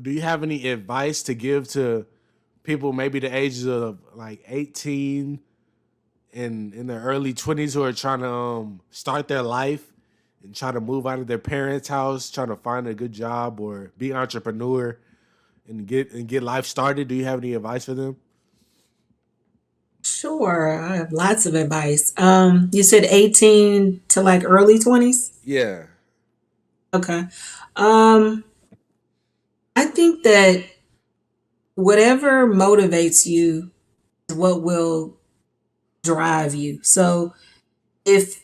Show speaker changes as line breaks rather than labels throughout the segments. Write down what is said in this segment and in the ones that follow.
do you have any advice to give to people maybe the ages of like 18 and in their early 20s who are trying to start their life and try to move out of their parents' house, trying to find a good job or be an entrepreneur and get life started? Do you have any advice for them?
Sure, I have lots of advice. You said 18 to like early 20s?
Yeah.
Okay. Um, I think that whatever motivates you is what will drive you. So if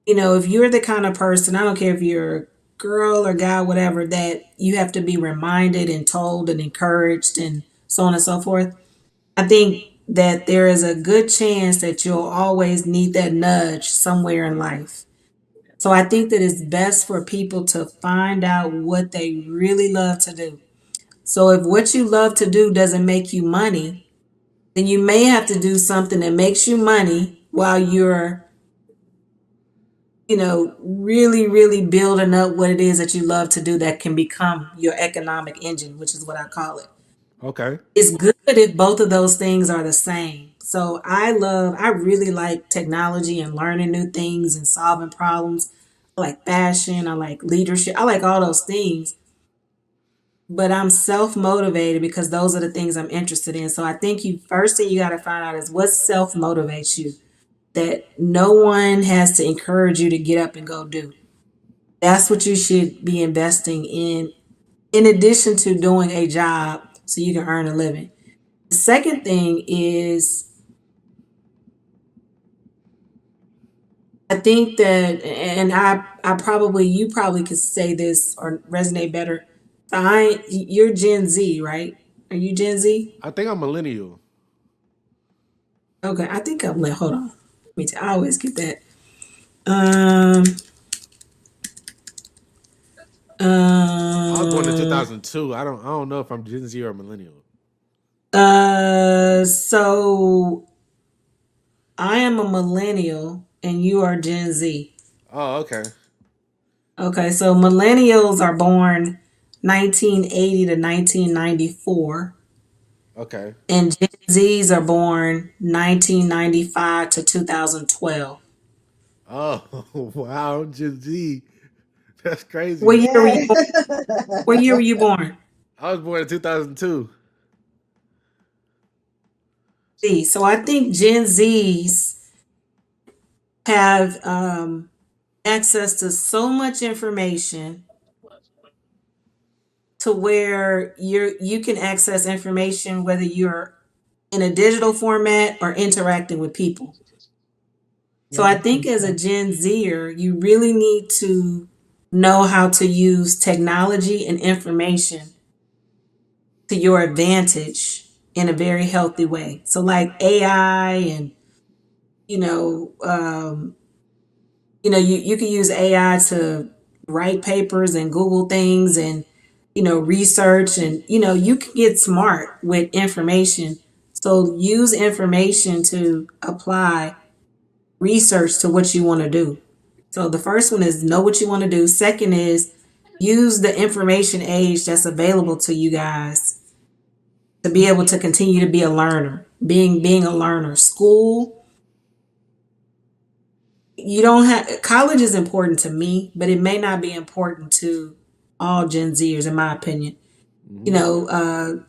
if you're the kind of person, I don't care if you're a girl or guy, whatever, that you have to be reminded and told and encouraged and so on and so forth. I think that there is a good chance that you'll always need that nudge somewhere in life. So I think that it's best for people to find out what they really love to do. So if what you love to do doesn't make you money, then you may have to do something that makes you money while you're, really, really building up what it is that you love to do that can become your economic engine, which is what I call it.
Okay.
It's good if both of those things are the same. So I really like technology and learning new things and solving problems. I like fashion, I like leadership, I like all those things. But I'm self motivated because those are the things I'm interested in. So I think you first thing you got to find out is what self motivates you that no one has to encourage you to get up and go do. That's what you should be investing in addition to doing a job so you can earn a living. The second thing is I think that, and I probably, you probably could say this or resonate better. You're Gen Z, right? Are you Gen Z?
I think I'm millennial.
Okay, I think I'm like, hold on. I always get that. Um,
I was born in
um,
2002. I don't know if I'm Gen Z or millennial.
so I am a millennial and you are Gen Z.
Oh, okay.
Okay, so millennials are born 1980 to 1994,
Okay.
and Gen Zs are born 1995 to 2012.
Oh, wow, Gen Z. That's
What
crazy.
year were you
Yeah.
born? What year were you born?
I was born in 2002.
Z. So I think Gen Zs have access to so much information to where you can access information whether you're in a digital format or interacting with people. So
Yeah,
I
that's
think
good
as a
stuff.
Gen Zer, you really need to know how to use technology and information to your advantage in a very healthy way. So like AI and you know, um, you can use AI to write papers and Google things and research and you can get smart with information. So use information to apply research to what you want to do. So the first one is know what you want to do. Second is use the information age that's available to you guys to be able to continue to be a learner. Being a learner. School, you don't have college is important to me, but it may not be important to all Gen Zers, in my opinion. You
Hmm.
know,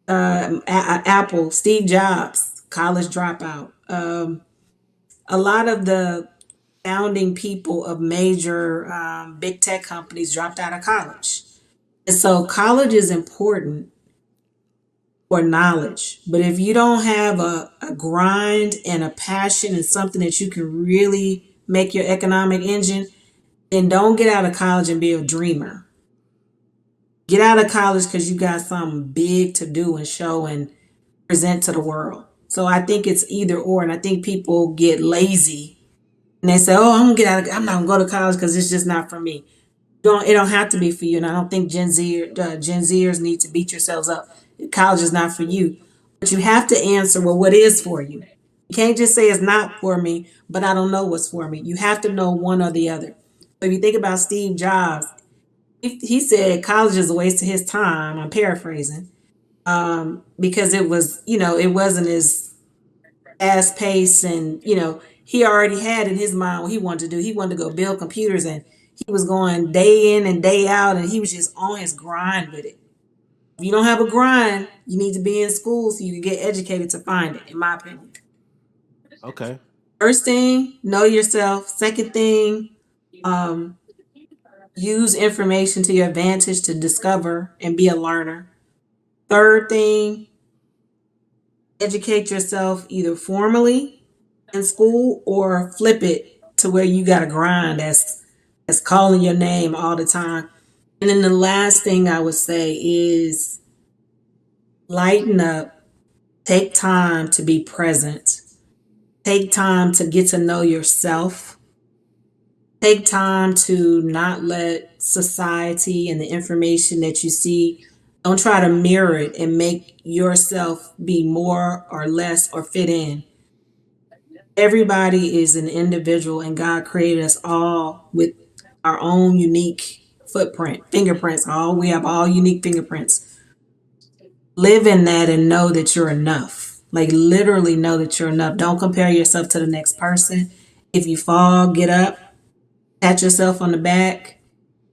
Apple, Steve Jobs, college dropout. A lot of the founding people of major big tech companies dropped out of college. And so college is important for knowledge. But if you don't have a grind and a passion and something that you can really make your economic engine, then don't get out of college and be a dreamer. Get out of college because you got something big to do and show and present to the world. So I think it's either or. And I think people get lazy and they say, "Oh, I'm not gonna go to college because it's just not for me." It don't have to be for you. And I don't think Gen Zers need to beat yourselves up. College is not for you, but you have to answer, well, what is for you? You can't just say it's not for me, but I don't know what's for me. You have to know one or the other. So if you think about Steve Jobs, he said college is a waste of his time. I'm paraphrasing. Because it was, it wasn't as fast paced, and he already had in his mind what he wanted to do. He wanted to go build computers, and he was going day in and day out, and he was just on his grind with it. If you don't have a grind, you need to be in school so you can get educated to find it, in my opinion.
Okay.
First thing, know yourself. Second thing, um, use information to your advantage to discover and be a learner. Third thing, educate yourself either formally in school or flip it to where you got a grind that's calling your name all the time. And then the last thing I would say is lighten up, take time to be present, take time to get to know yourself, take time to not let society and the information that you see, don't try to mirror it and make yourself be more or less or fit in. Everybody is an individual, and God created us all with our own unique footprint, fingerprints. All we have all unique fingerprints. Live in that and know that you're enough. Like literally know that you're enough. Don't compare yourself to the next person. If you fall, get up, pat yourself on the back.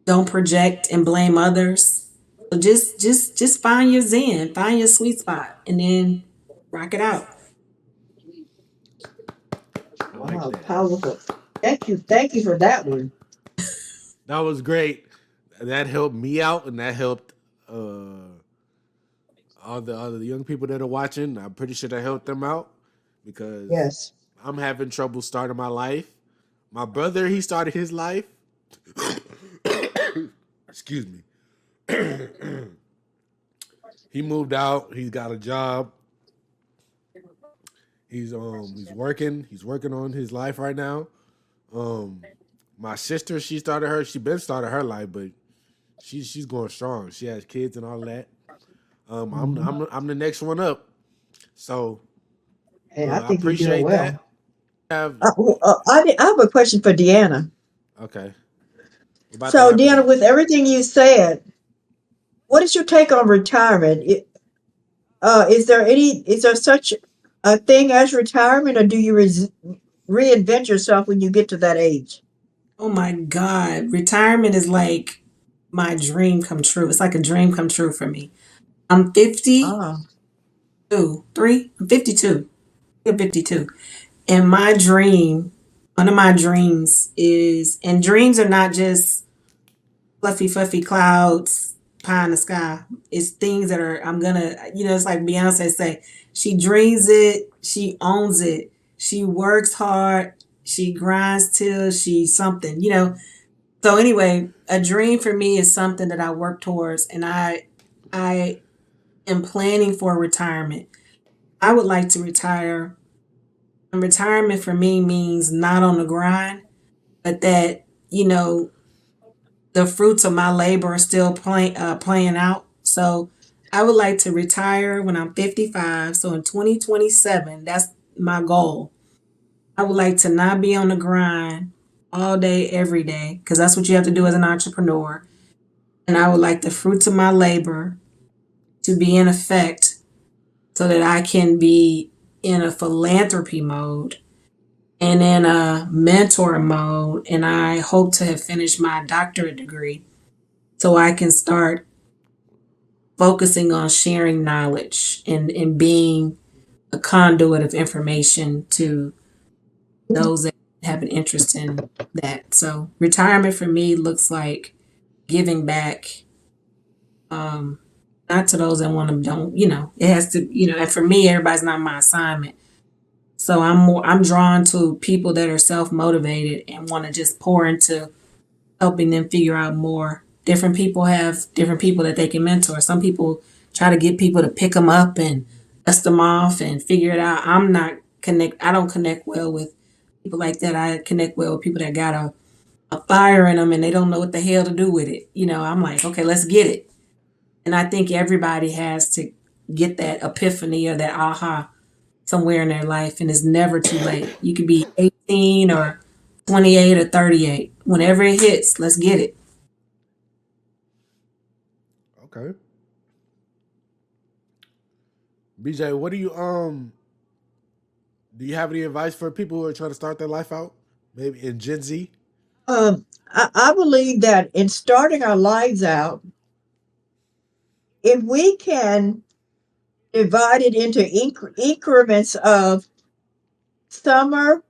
Don't project and blame others. So just find your zen, find your sweet spot, and then rock it out.
I like
Wow,
that.
powerful. Thank you. Thank you for that one.
That was great. That helped me out, and that helped all the young people that are watching. I'm pretty sure that helped them out because
Yes.
I'm having trouble starting my life. My brother, he started his life. Excuse me. He moved out. He's got a job. He's working. He's working on his life right now. Um, my sister, she been started her life, but she's going strong. She has kids and all that.
Mhm.
I'm the next one up. So
Hey, I
I
think you're doing
appreciate
well.
that. Have
I have a question for Deanna.
Okay. We're about to
So,
wrap it
Deanna,
up.
with everything you said, what is your take on retirement? Is there such a thing as retirement, or do you reinvent yourself when you get to that age?
Oh my God. Retirement is like my dream come true. It's like a dream come true for me. I'm 52,
Ah,
3, I'm 52. I'm 52. And my dream, one of my dreams is, and dreams are not just fluffy, fluffy clouds, pie in the sky. It's things that are, I'm gonna, it's like Beyonce say, she dreams it, she owns it, she works hard, she grinds till she's something, So anyway, a dream for me is something that I work towards, and I am planning for retirement. I would like to retire. And retirement for me means not on the grind, but that, the fruits of my labor are still playing out. So I would like to retire when I'm 55. So in 2027, that's my goal. I would like to not be on the grind all day, every day, because that's what you have to do as an entrepreneur. And I would like the fruits of my labor to be in effect so that I can be in a philanthropy mode and in a mentor mode. And I hope to have finished my doctorate degree so I can start focusing on sharing knowledge and being a conduit of information to those that have an interest in that. So retirement for me looks like giving back, um, not to those that want to don't, it has to, and for me, everybody's not my assignment. So I'm drawn to people that are self-motivated and want to just pour into helping them figure out more. Different people have different people that they can mentor. Some people try to get people to pick them up and dust them off and figure it out. I don't connect well with people like that. I connect well with people that got a fire in them and they don't know what the hell to do with it. I'm like, okay, let's get it. And I think everybody has to get that epiphany or that aha somewhere in their life, and it's never too late. You could be 18 or 28 or 38. Whenever it hits, let's get it.
Okay. BJ, what do you have any advice for people who are trying to start their life out? Maybe in Gen Z?
I believe that in starting our lives out, if we can divide it into increments of summer,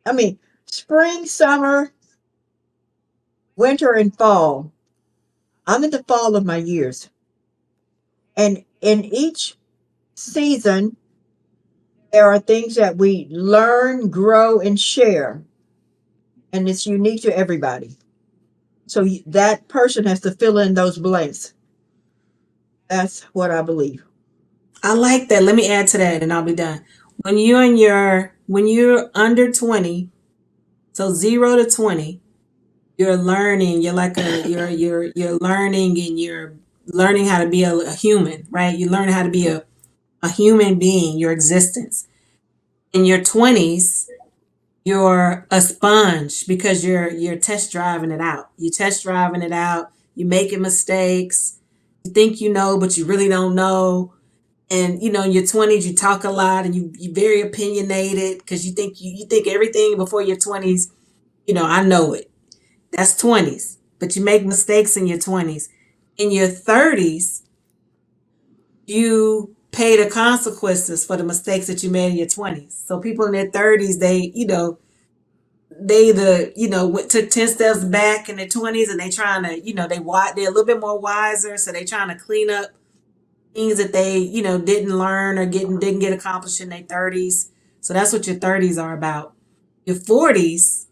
I mean, spring, summer, winter, and fall. I'm in the fall of my years. And in each season, there are things that we learn, grow, and share. And it's unique to everybody. So that person has to fill in those blanks. That's what I believe.
I like that. Let me add to that and I'll be done. When you're under 20, so 0 to 20, you're learning. You're like a you're learning and you're learning how to be a human, right? You're learning how to be a human being, your existence. In your 20s, you're a sponge because you're test driving it out. You test driving it out, you're making mistakes. You think you know, but you really don't know. And in your 20s you talk a lot and you're very opinionated because you think everything before your 20s. I know it. That's 20s. But you make mistakes in your 20s. In your 30s, you pay the consequences for the mistakes that you made in your 20s. So people in their 30s, they took 10 steps back in their 20s and they trying to, they're a little bit more wiser, so they trying to clean up things that they, didn't learn or didn't get accomplished in their 30s. So that's what your 30s are about. Your 40s,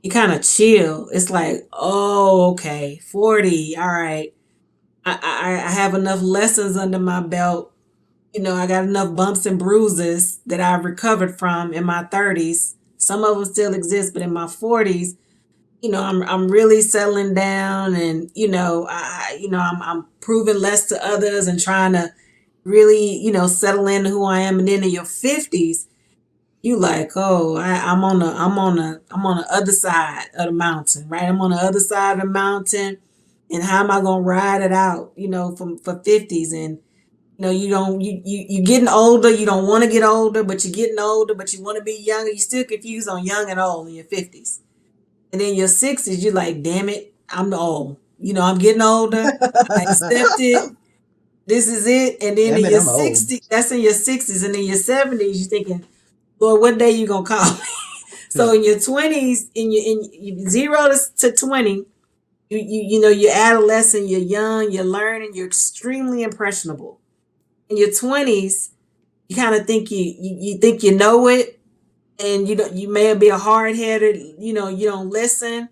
you kind of chill. It's like, oh, okay, 40. All right. I have enough lessons under my belt. I got enough bumps and bruises that I've recovered from in my 30s. Some of them still exist, but in my 40s, I'm really settling down, and I'm proving less to others and trying to really settle into who I am. And then in your 50s, you like, oh, I'm on the other side of the mountain, right? I'm on the other side of the mountain, and how am I gonna ride it out? From for 50s. And you don't you getting older. You don't want to get older, but you're getting older, but you want to be younger. You're still confused on young and old in your 50s. And then your 60s, you're like, damn it, I'm old. I'm getting older. I accept it. This is it. And then
Damn
in
it,
your
I'm old.
60s, that's in your 60s. And in your 70s, you're thinking, Lord, what day you gonna call me? So in your 20s, in 0 to 20, you're adolescent, you're young, you're learning, you're extremely impressionable. In your 20s, you kind of think you think you know it, and you may be a hard-headed, you don't listen,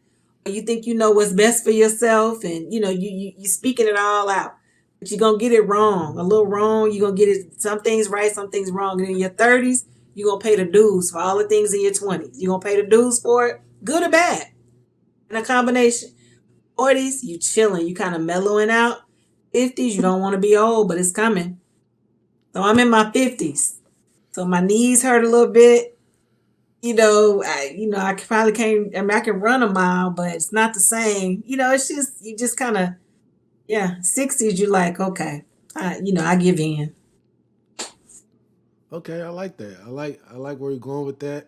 or you think you know what's best for yourself, and you speaking it all out, but you're gonna get it wrong, a little wrong. You're gonna get it, some things right, some things wrong. And in your 30s, you're gonna pay the dues for all the things in your 20s. You're gonna pay the dues for it, good or bad, in a combination. 40s, you chilling, you kind of mellowing out. 50s, you don't want to be old, but it's coming. So I'm in my 50s, so my knees hurt a little bit. I probably can't. I mean, I can run a mile, but it's not the same. It's just you just kind of, yeah. 60s, you like, okay, I give in.
Okay, I like that. I like where you're going with that.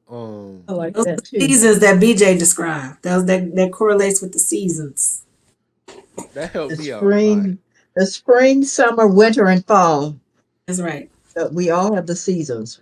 Um,
I like
Those are
that
the
too.
seasons that BJ described. That correlates with the seasons.
that helped
The
me out a lot.
spring, summer, winter, and fall.
That's right.
We all have the seasons.